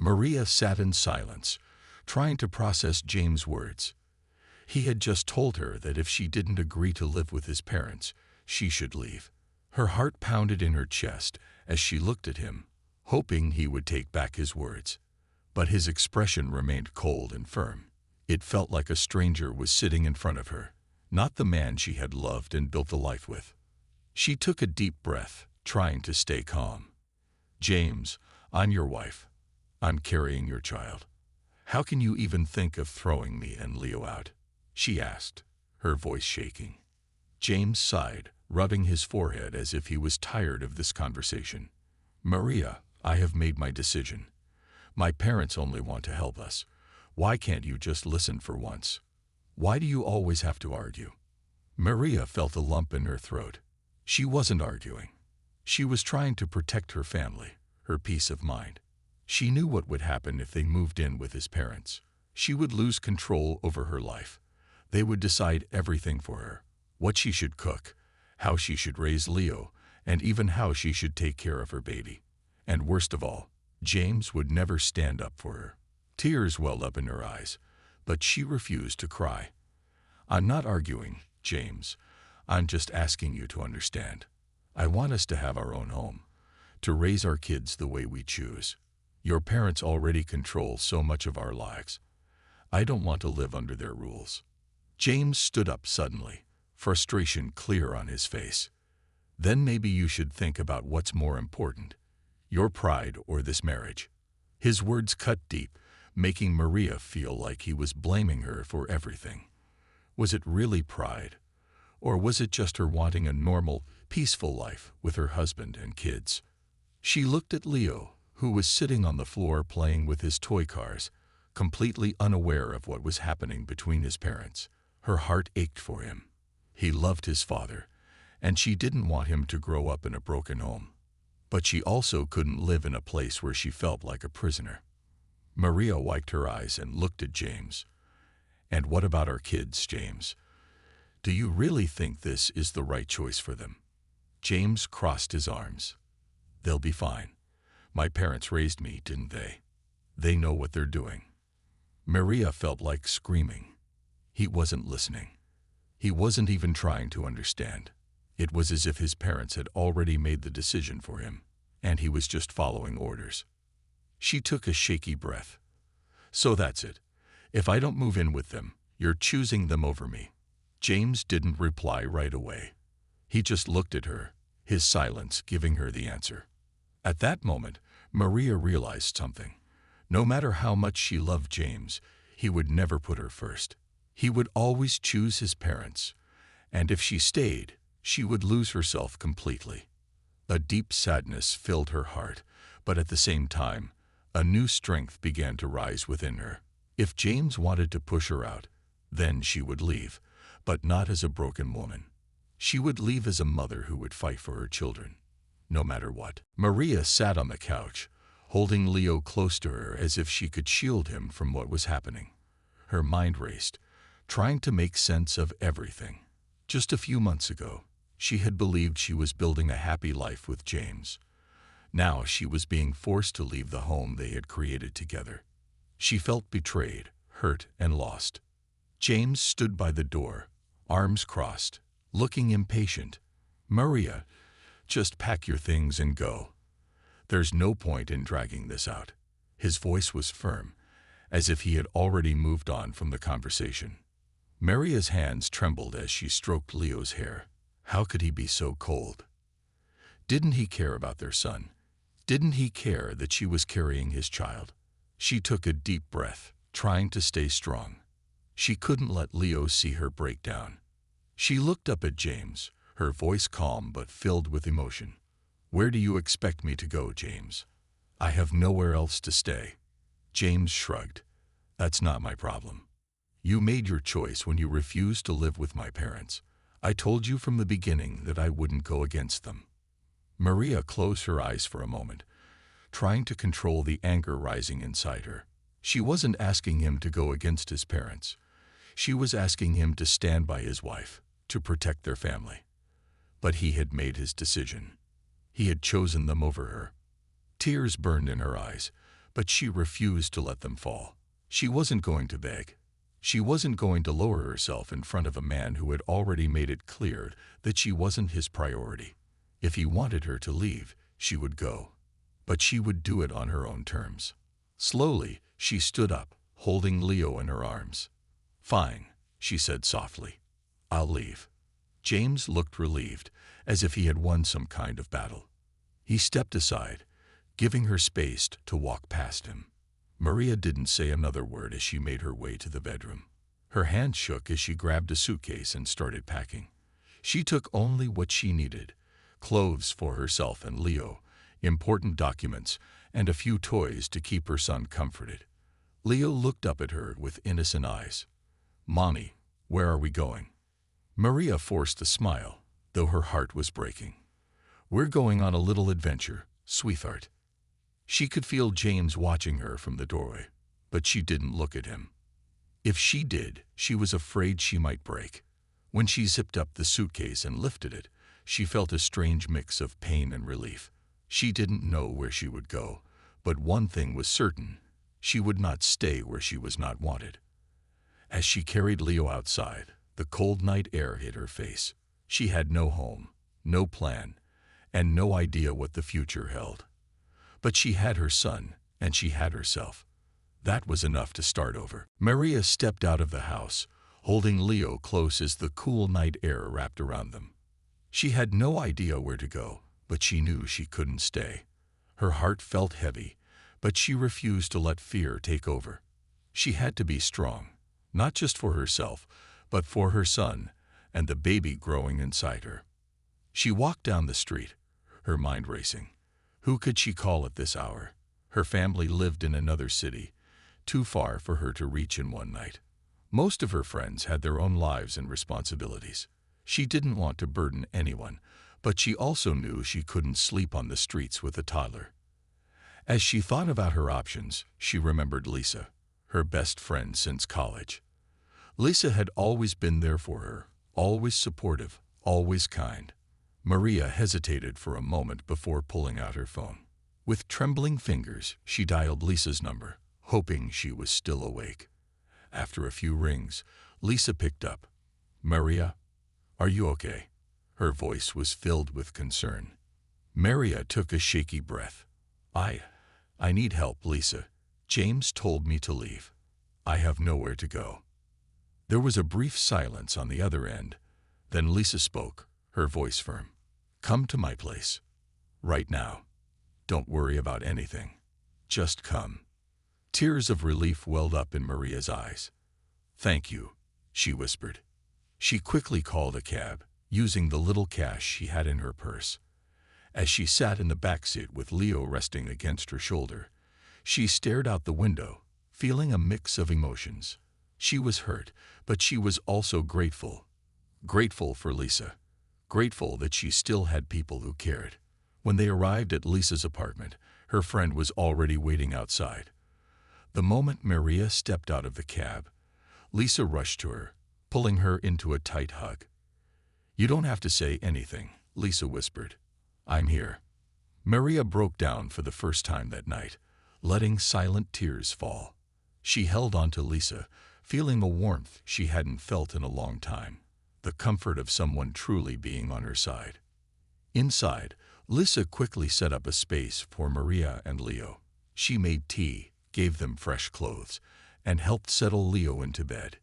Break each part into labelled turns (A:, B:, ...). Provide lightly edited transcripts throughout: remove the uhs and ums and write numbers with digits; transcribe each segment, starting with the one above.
A: Maria sat in silence, trying to process James' words. He had just told her that if she didn't agree to live with his parents, she should leave. Her heart pounded in her chest as she looked at him, hoping he would take back his words. But his expression remained cold and firm. It felt like a stranger was sitting in front of her, not the man she had loved and built a life with. She took a deep breath, trying to stay calm. "James, I'm your wife. I'm carrying your child. How can you even think of throwing me and Leo out?" she asked, her voice shaking. James sighed, rubbing his forehead as if he was tired of this conversation. "Maria, I have made my decision. My parents only want to help us. Why can't you just listen for once? Why do you always have to argue?" Maria felt a lump in her throat. She wasn't arguing. She was trying to protect her family, her peace of mind. She knew what would happen if they moved in with his parents. She would lose control over her life. They would decide everything for her: what she should cook, how she should raise Leo, and even how she should take care of her baby. And worst of all, James would never stand up for her. Tears welled up in her eyes, but she refused to cry. "I'm not arguing, James. I'm just asking you to understand. I want us to have our own home, to raise our kids the way we choose. Your parents already control so much of our lives. I don't want to live under their rules." James stood up suddenly, frustration clear on his face. "Then maybe you should think about what's more important, your pride or this marriage." His words cut deep, making Maria feel like he was blaming her for everything. Was it really pride? Or was it just her wanting a normal, peaceful life with her husband and kids? She looked at Leo, who was sitting on the floor playing with his toy cars, completely unaware of what was happening between his parents. Her heart ached for him. He loved his father, and she didn't want him to grow up in a broken home. But she also couldn't live in a place where she felt like a prisoner. Maria wiped her eyes and looked at James. "And what about our kids, James? Do you really think this is the right choice for them?" James crossed his arms. "They'll be fine. My parents raised me, didn't they? They know what they're doing." Maria felt like screaming. He wasn't listening. He wasn't even trying to understand. It was as if his parents had already made the decision for him, and he was just following orders. She took a shaky breath. "So that's it. If I don't move in with them, you're choosing them over me." James didn't reply right away. He just looked at her, his silence giving her the answer. At that moment, Maria realized something. No matter how much she loved James, he would never put her first. He would always choose his parents, and if she stayed, she would lose herself completely. A deep sadness filled her heart, but at the same time, a new strength began to rise within her. If James wanted to push her out, then she would leave, but not as a broken woman. She would leave as a mother who would fight for her children, no matter what. Maria sat on the couch, holding Leo close to her as if she could shield him from what was happening. Her mind raced, trying to make sense of everything. Just a few months ago, she had believed she was building a happy life with James. Now she was being forced to leave the home they had created together. She felt betrayed, hurt, and lost. James stood by the door, arms crossed, looking impatient. "Maria, just pack your things and go. There's no point in dragging this out." His voice was firm, as if he had already moved on from the conversation. Maria's hands trembled as she stroked Leo's hair. How could he be so cold? Didn't he care about their son? Didn't he care that she was carrying his child? She took a deep breath, trying to stay strong. She couldn't let Leo see her break down. She looked up at James, her voice calm but filled with emotion. "Where do you expect me to go, James? I have nowhere else to stay." James shrugged. "That's not my problem. You made your choice when you refused to live with my parents. I told you from the beginning that I wouldn't go against them." Maria closed her eyes for a moment, trying to control the anger rising inside her. She wasn't asking him to go against his parents. She was asking him to stand by his wife, to protect their family. But he had made his decision. He had chosen them over her. Tears burned in her eyes, but she refused to let them fall. She wasn't going to beg. She wasn't going to lower herself in front of a man who had already made it clear that she wasn't his priority. If he wanted her to leave, she would go. But she would do it on her own terms. Slowly, she stood up, holding Leo in her arms. "Fine," she said softly. "I'll leave." James looked relieved, as if he had won some kind of battle. He stepped aside, giving her space to walk past him. Maria didn't say another word as she made her way to the bedroom. Her hand shook as she grabbed a suitcase and started packing. She took only what she needed: clothes for herself and Leo, important documents, and a few toys to keep her son comforted. Leo looked up at her with innocent eyes. "Mommy, where are we going?" Maria forced a smile, though her heart was breaking. "We're going on a little adventure, sweetheart." She could feel James watching her from the doorway, but she didn't look at him. If she did, she was afraid she might break. When she zipped up the suitcase and lifted it, she felt a strange mix of pain and relief. She didn't know where she would go, but one thing was certain: she would not stay where she was not wanted. As she carried Leo outside, the cold night air hit her face. She had no home, no plan, and no idea what the future held. But she had her son, and she had herself. That was enough to start over. Maria stepped out of the house, holding Leo close as the cool night air wrapped around them. She had no idea where to go, but she knew she couldn't stay. Her heart felt heavy, but she refused to let fear take over. She had to be strong, not just for herself, but for her son and the baby growing inside her. She walked down the street, her mind racing. Who could she call at this hour? Her family lived in another city, too far for her to reach in one night. Most of her friends had their own lives and responsibilities. She didn't want to burden anyone, but she also knew she couldn't sleep on the streets with a toddler. As she thought about her options, she remembered Lisa, her best friend since college. Lisa had always been there for her, always supportive, always kind. Maria hesitated for a moment before pulling out her phone. With trembling fingers, she dialed Lisa's number, hoping she was still awake. After a few rings, Lisa picked up. "Maria, are you okay?" Her voice was filled with concern. Maria took a shaky breath. I need help, Lisa. James told me to leave. I have nowhere to go." There was a brief silence on the other end. Then Lisa spoke, her voice firm. "Come to my place. Right now. Don't worry about anything. Just come." Tears of relief welled up in Maria's eyes. "Thank you," she whispered. She quickly called a cab, using the little cash she had in her purse. As she sat in the back seat with Leo resting against her shoulder, she stared out the window, feeling a mix of emotions. She was hurt, but she was also grateful. Grateful for Lisa. Grateful that she still had people who cared. When they arrived at Lisa's apartment, her friend was already waiting outside. The moment Maria stepped out of the cab, Lisa rushed to her, pulling her into a tight hug. "You don't have to say anything," Lisa whispered. "I'm here." Maria broke down for the first time that night, letting silent tears fall. She held on to Lisa, feeling a warmth she hadn't felt in a long time, the comfort of someone truly being on her side. Inside, Lisa quickly set up a space for Maria and Leo. She made tea, gave them fresh clothes, and helped settle Leo into bed.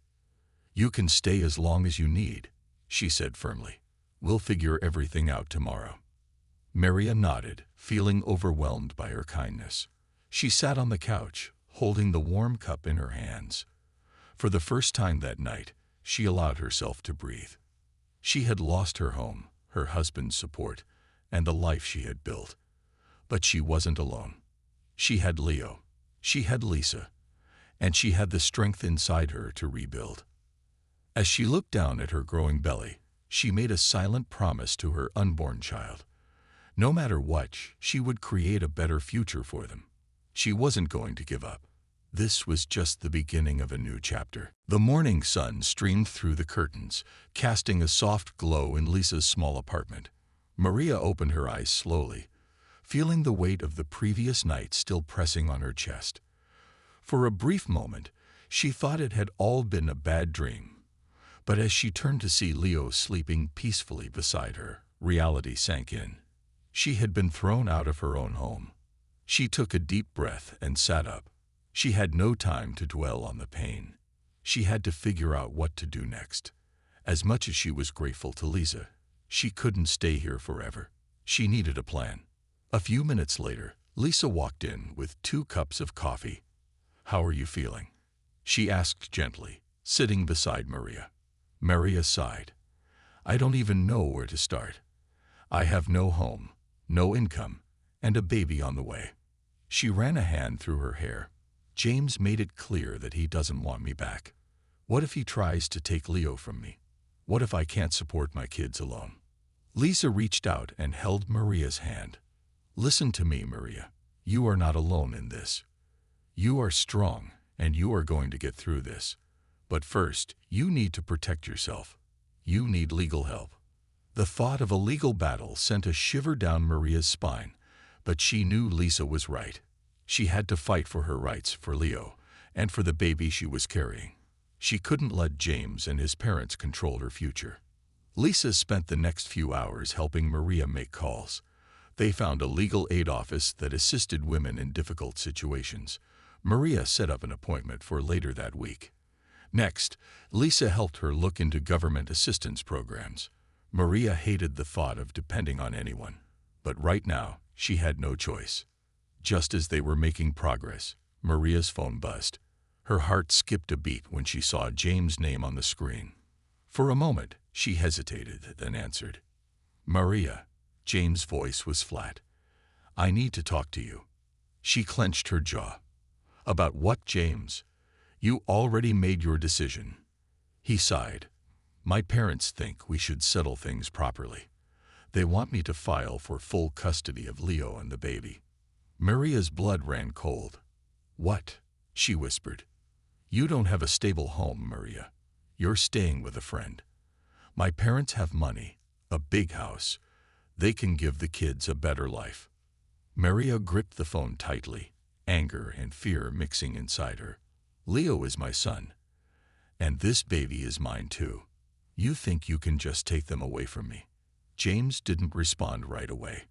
A: "You can stay as long as you need," she said firmly. "We'll figure everything out tomorrow." Maria nodded, feeling overwhelmed by her kindness. She sat on the couch, holding the warm cup in her hands. For the first time that night, she allowed herself to breathe. She had lost her home, her husband's support, and the life she had built. But she wasn't alone. She had Leo, she had Lisa, and she had the strength inside her to rebuild. As she looked down at her growing belly, she made a silent promise to her unborn child. No matter what, she would create a better future for them. She wasn't going to give up. This was just the beginning of a new chapter. The morning sun streamed through the curtains, casting a soft glow in Lisa's small apartment. Maria opened her eyes slowly, feeling the weight of the previous night still pressing on her chest. For a brief moment, she thought it had all been a bad dream. But as she turned to see Leo sleeping peacefully beside her, reality sank in. She had been thrown out of her own home. She took a deep breath and sat up. She had no time to dwell on the pain. She had to figure out what to do next. As much as she was grateful to Lisa, she couldn't stay here forever. She needed a plan. A few minutes later, Lisa walked in with 2 cups of coffee. "How are you feeling?" she asked gently, sitting beside Maria. Maria sighed. "I don't even know where to start. I have no home, no income, and a baby on the way." She ran a hand through her hair. "James made it clear that he doesn't want me back. What if he tries to take Leo from me? What if I can't support my kids alone?" Lisa reached out and held Maria's hand. "Listen to me, Maria. You are not alone in this. You are strong, and you are going to get through this. But first, you need to protect yourself. You need legal help." The thought of a legal battle sent a shiver down Maria's spine, but she knew Lisa was right. She had to fight for her rights, for Leo, and for the baby she was carrying. She couldn't let James and his parents control her future. Lisa spent the next few hours helping Maria make calls. They found a legal aid office that assisted women in difficult situations. Maria set up an appointment for later that week. Next, Lisa helped her look into government assistance programs. Maria hated the thought of depending on anyone, but right now, she had no choice. Just as they were making progress, Maria's phone buzzed. Her heart skipped a beat when she saw James' name on the screen. For a moment, she hesitated, then answered. "Maria." James' voice was flat. "I need to talk to you." She clenched her jaw. "About what, James? You already made your decision." He sighed. "My parents think we should settle things properly. They want me to file for full custody of Leo and the baby." Maria's blood ran cold. "What?" she whispered. "You don't have a stable home, Maria. You're staying with a friend. My parents have money, a big house. They can give the kids a better life." Maria gripped the phone tightly, anger and fear mixing inside her. "Leo is my son, and this baby is mine too. You think you can just take them away from me?" James didn't respond right away.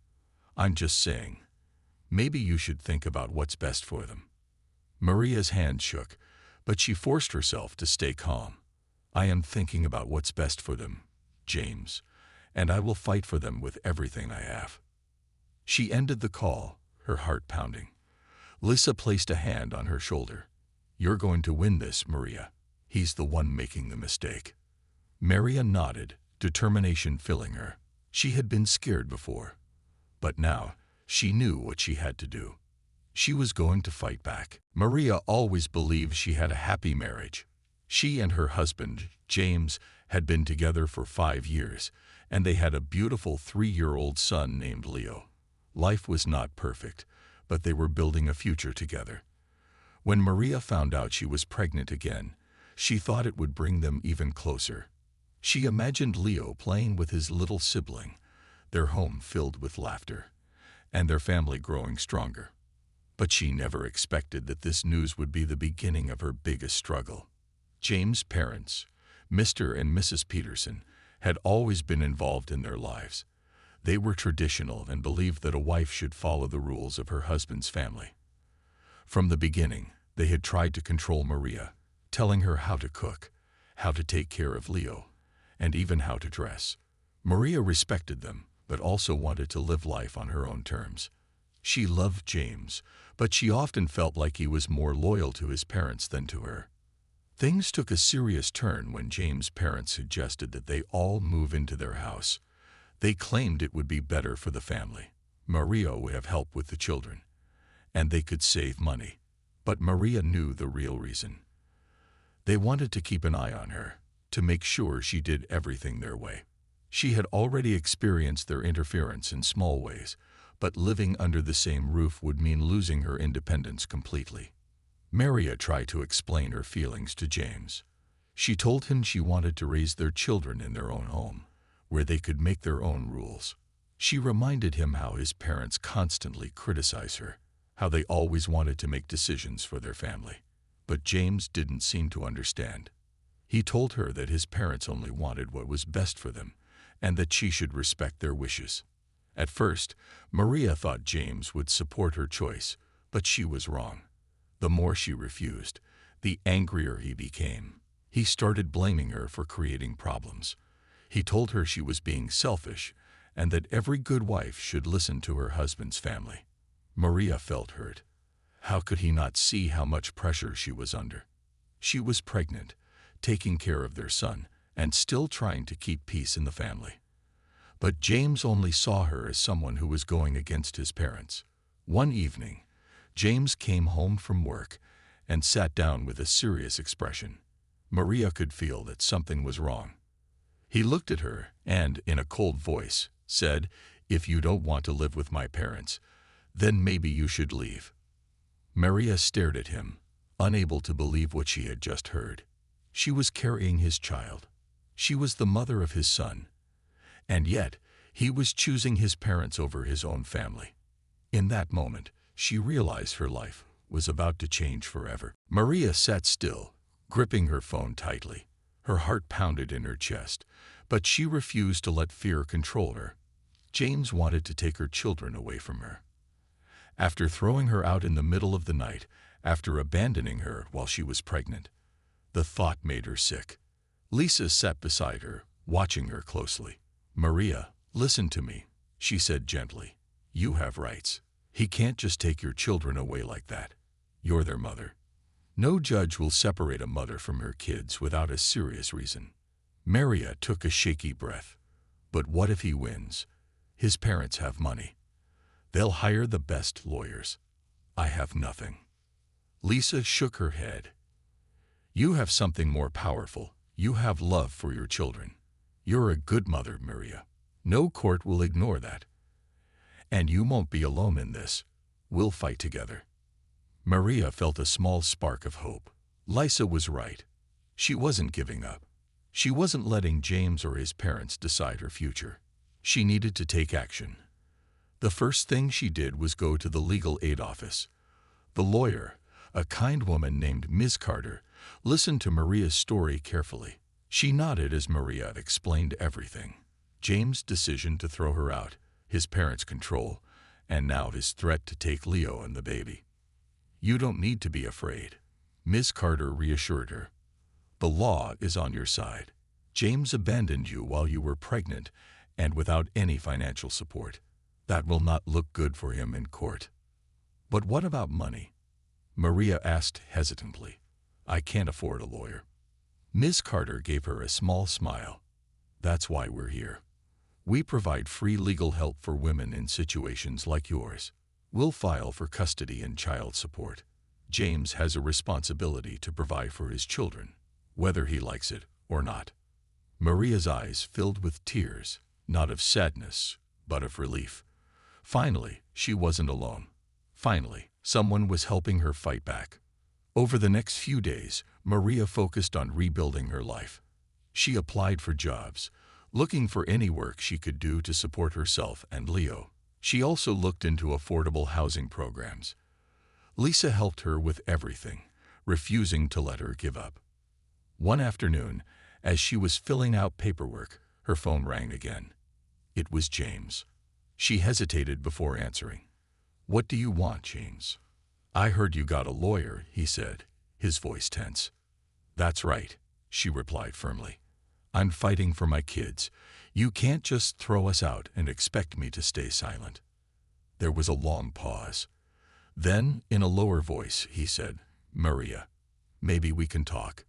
A: "I'm just saying, maybe you should think about what's best for them." Maria's hand shook, but she forced herself to stay calm. "I am thinking about what's best for them, James, and I will fight for them with everything I have." She ended the call, her heart pounding. Lisa placed a hand on her shoulder. "You're going to win this, Maria. He's the one making the mistake." Maria nodded, determination filling her. She had been scared before, but now she knew what she had to do. She was going to fight back. Maria always believed she had a happy marriage. She and her husband, James, had been together for 5 years, and they had a beautiful 3-year-old son named Leo. Life was not perfect, but they were building a future together. When Maria found out she was pregnant again, she thought it would bring them even closer. She imagined Leo playing with his little sibling, their home filled with laughter, and their family growing stronger. But she never expected that this news would be the beginning of her biggest struggle. James' parents, Mr. and Mrs. Peterson, had always been involved in their lives. They were traditional and believed that a wife should follow the rules of her husband's family. From the beginning, they had tried to control Maria, telling her how to cook, how to take care of Leo, and even how to dress. Maria respected them, but also wanted to live life on her own terms. She loved James, but she often felt like he was more loyal to his parents than to her. Things took a serious turn when James' parents suggested that they all move into their house. They claimed it would be better for the family. Maria would have help with the children, and they could save money. But Maria knew the real reason. They wanted to keep an eye on her, to make sure she did everything their way. She had already experienced their interference in small ways, but living under the same roof would mean losing her independence completely. Maria tried to explain her feelings to James. She told him she wanted to raise their children in their own home, where they could make their own rules. She reminded him how his parents constantly criticize her, how they always wanted to make decisions for their family. But James didn't seem to understand. He told her that his parents only wanted what was best for them, and that she should respect their wishes. At first, Maria thought James would support her choice, but she was wrong. The more she refused, the angrier he became. He started blaming her for creating problems. He told her she was being selfish and that every good wife should listen to her husband's family. Maria felt hurt. How could he not see how much pressure she was under? She was pregnant, taking care of their son, and still trying to keep peace in the family. But James only saw her as someone who was going against his parents. One evening, James came home from work and sat down with a serious expression. Maria could feel that something was wrong. He looked at her and, in a cold voice, said, "If you don't want to live with my parents, then maybe you should leave." Maria stared at him, unable to believe what she had just heard. She was carrying his child. She was the mother of his son. And yet, he was choosing his parents over his own family. In that moment, she realized her life was about to change forever. Maria sat still, gripping her phone tightly. Her heart pounded in her chest, but she refused to let fear control her. James wanted to take her children away from her. After throwing her out in the middle of the night, after abandoning her while she was pregnant, the thought made her sick. Lisa sat beside her, watching her closely. "Maria, listen to me," she said gently. "You have rights. He can't just take your children away like that. You're their mother. No judge will separate a mother from her kids without a serious reason." Maria took a shaky breath. But what if he wins? His parents have money. They'll hire the best lawyers. I have nothing. Lisa shook her head. "You have something more powerful. You have love for your children. You're a good mother, Maria. No court will ignore that. And you won't be alone in this. We'll fight together." Maria felt a small spark of hope. Lisa was right. She wasn't giving up. She wasn't letting James or his parents decide her future. She needed to take action. The first thing she did was go to the legal aid office. The lawyer, a kind woman named Ms. Carter, listened to Maria's story carefully. She nodded as Maria explained everything. James' decision to throw her out, his parents' control, and now his threat to take Leo and the baby. "You don't need to be afraid," Ms. Carter reassured her. "The law is on your side. James abandoned you while you were pregnant and without any financial support. That will not look good for him in court." "But what about money?" Maria asked hesitantly. "I can't afford a lawyer." Ms. Carter gave her a small smile. "That's why we're here. We provide free legal help for women in situations like yours. We'll file for custody and child support. James has a responsibility to provide for his children, whether he likes it or not." Maria's eyes filled with tears, not of sadness, but of relief. Finally, she wasn't alone. Finally, someone was helping her fight back. Over the next few days, Maria focused on rebuilding her life. She applied for jobs, looking for any work she could do to support herself and Leo. She also looked into affordable housing programs. Lisa helped her with everything, refusing to let her give up. One afternoon, as she was filling out paperwork, her phone rang again. It was James. She hesitated before answering. "What do you want, James?" "I heard you got a lawyer," he said, his voice tense. "That's right," she replied firmly. "I'm fighting for my kids. You can't just throw us out and expect me to stay silent." There was a long pause. Then, in a lower voice, he said, "Maria, maybe we can talk.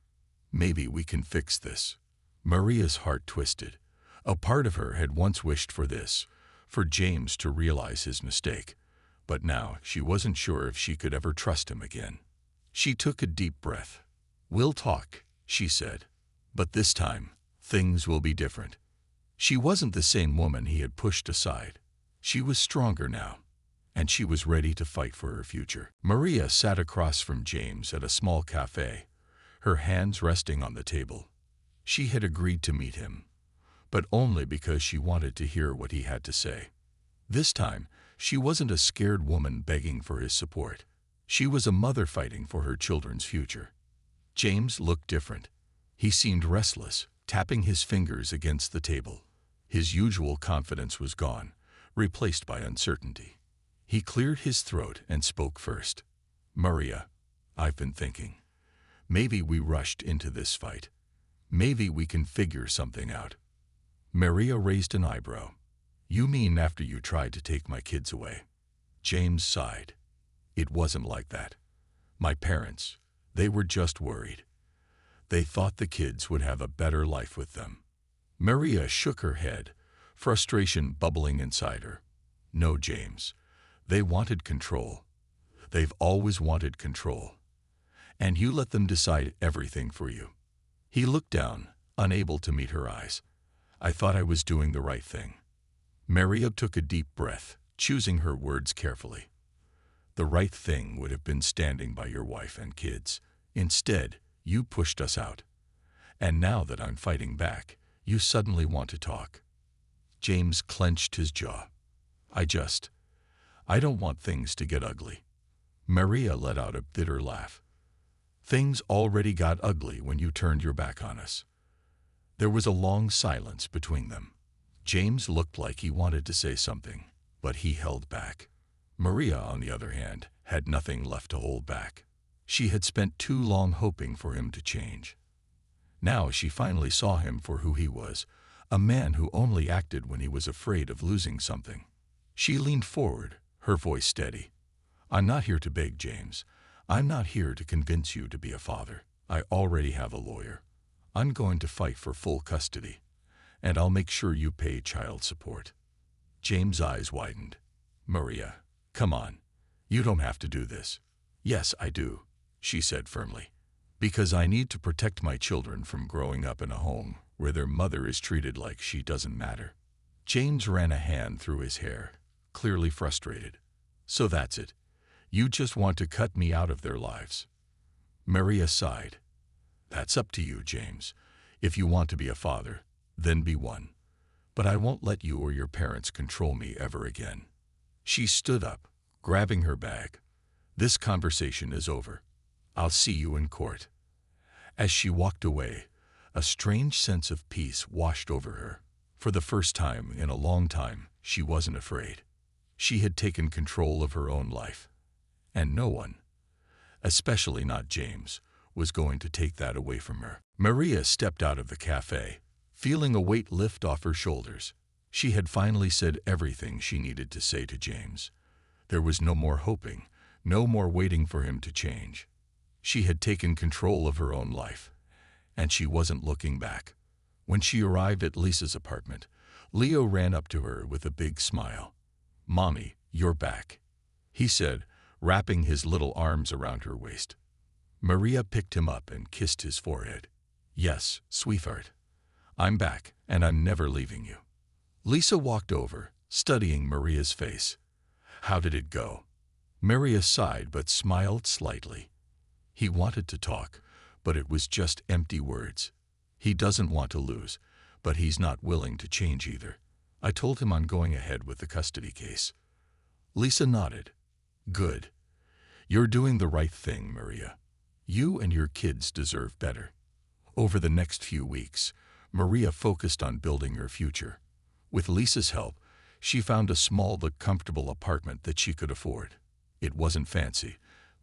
A: Maybe we can fix this." Maria's heart twisted. A part of her had once wished for this, for James to realize his mistake. But now she wasn't sure if she could ever trust him again. She took a deep breath. "We'll talk," she said. "But this time, things will be different." She wasn't the same woman he had pushed aside. She was stronger now, and she was ready to fight for her future. Maria sat across from James at a small cafe, her hands resting on the table. She had agreed to meet him, but only because she wanted to hear what he had to say. This time, she wasn't a scared woman begging for his support. She was a mother fighting for her children's future. James looked different. He seemed restless, tapping his fingers against the table. His usual confidence was gone, replaced by uncertainty. He cleared his throat and spoke first. "Maria, I've been thinking. Maybe we rushed into this fight. Maybe we can figure something out." Maria raised an eyebrow. "You mean after you tried to take my kids away?" James sighed. "It wasn't like that. My parents, they were just worried. They thought the kids would have a better life with them." Maria shook her head, frustration bubbling inside her. "No, James. They wanted control. They've always wanted control. And you let them decide everything for you." He looked down, unable to meet her eyes. "I thought I was doing the right thing." Maria took a deep breath, choosing her words carefully. "The right thing would have been standing by your wife and kids. Instead, you pushed us out. And now that I'm fighting back, you suddenly want to talk." James clenched his jaw. I don't want things to get ugly." Maria let out a bitter laugh. "Things already got ugly when you turned your back on us." There was a long silence between them. James looked like he wanted to say something, but he held back. Maria, on the other hand, had nothing left to hold back. She had spent too long hoping for him to change. Now she finally saw him for who he was, a man who only acted when he was afraid of losing something. She leaned forward, her voice steady. "I'm not here to beg, James. I'm not here to convince you to be a father. I already have a lawyer. I'm going to fight for full custody, and I'll make sure you pay child support." James' eyes widened. "Maria, come on. You don't have to do this." "Yes, I do," she said firmly. "Because I need to protect my children from growing up in a home where their mother is treated like she doesn't matter." James ran a hand through his hair, clearly frustrated. "So that's it. You just want to cut me out of their lives." Maria sighed. "That's up to you, James. If you want to be a father, then be one. But I won't let you or your parents control me ever again." She stood up, grabbing her bag. "This conversation is over. I'll see you in court." As she walked away, a strange sense of peace washed over her. For the first time in a long time, she wasn't afraid. She had taken control of her own life. And no one, especially not James, was going to take that away from her. Maria stepped out of the cafe, feeling a weight lift off her shoulders. She had finally said everything she needed to say to James. There was no more hoping, no more waiting for him to change. She had taken control of her own life, and she wasn't looking back. When she arrived at Lisa's apartment, Leo ran up to her with a big smile. "Mommy, you're back," he said, wrapping his little arms around her waist. Maria picked him up and kissed his forehead. "Yes, sweetheart. I'm back, and I'm never leaving you." Lisa walked over, studying Maria's face. "How did it go?" Maria sighed but smiled slightly. He wanted to talk, but it was just empty words. He doesn't want to lose, but he's not willing to change either. "I told him I'm going ahead with the custody case." Lisa nodded. "Good. You're doing the right thing, Maria. You and your kids deserve better." Over the next few weeks, Maria focused on building her future. With Lisa's help, she found a small but comfortable apartment that she could afford. It wasn't fancy,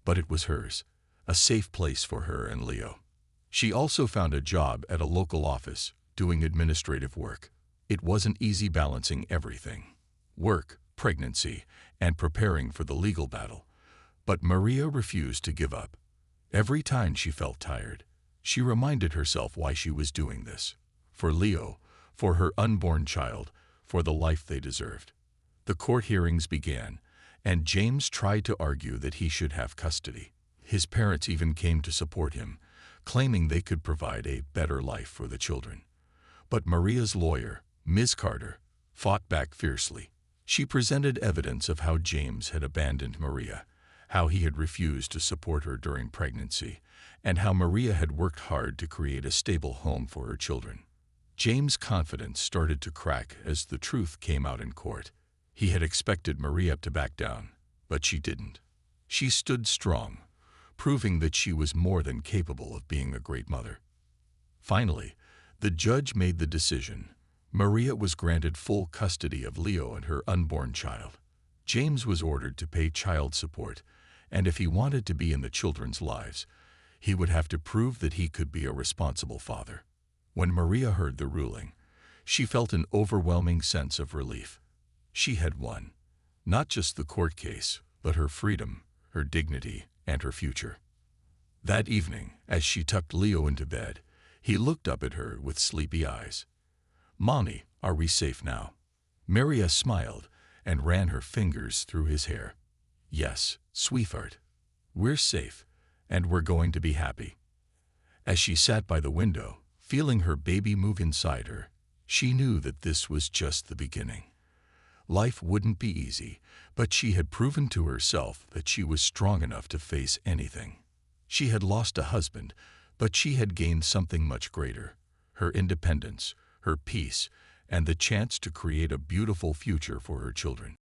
A: but it was hers, a safe place for her and Leo. She also found a job at a local office, doing administrative work. It wasn't easy balancing everything: work, pregnancy, and preparing for the legal battle. But Maria refused to give up. Every time she felt tired, she reminded herself why she was doing this. For Leo, for her unborn child, for the life they deserved. The court hearings began, and James tried to argue that he should have custody. His parents even came to support him, claiming they could provide a better life for the children. But Maria's lawyer, Ms. Carter, fought back fiercely. She presented evidence of how James had abandoned Maria, how he had refused to support her during pregnancy, and how Maria had worked hard to create a stable home for her children. James' confidence started to crack as the truth came out in court. He had expected Maria to back down, but she didn't. She stood strong, proving that she was more than capable of being a great mother. Finally, the judge made the decision. Maria was granted full custody of Leo and her unborn child. James was ordered to pay child support, and if he wanted to be in the children's lives, he would have to prove that he could be a responsible father. When Maria heard the ruling, she felt an overwhelming sense of relief. She had won, not just the court case, but her freedom, her dignity, and her future. That evening, as she tucked Leo into bed, he looked up at her with sleepy eyes. "Mommy, are we safe now?" Maria smiled and ran her fingers through his hair. "Yes, sweetheart. We're safe, and we're going to be happy." As she sat by the window, feeling her baby move inside her, she knew that this was just the beginning. Life wouldn't be easy, but she had proven to herself that she was strong enough to face anything. She had lost a husband, but she had gained something much greater: her independence, her peace, and the chance to create a beautiful future for her children.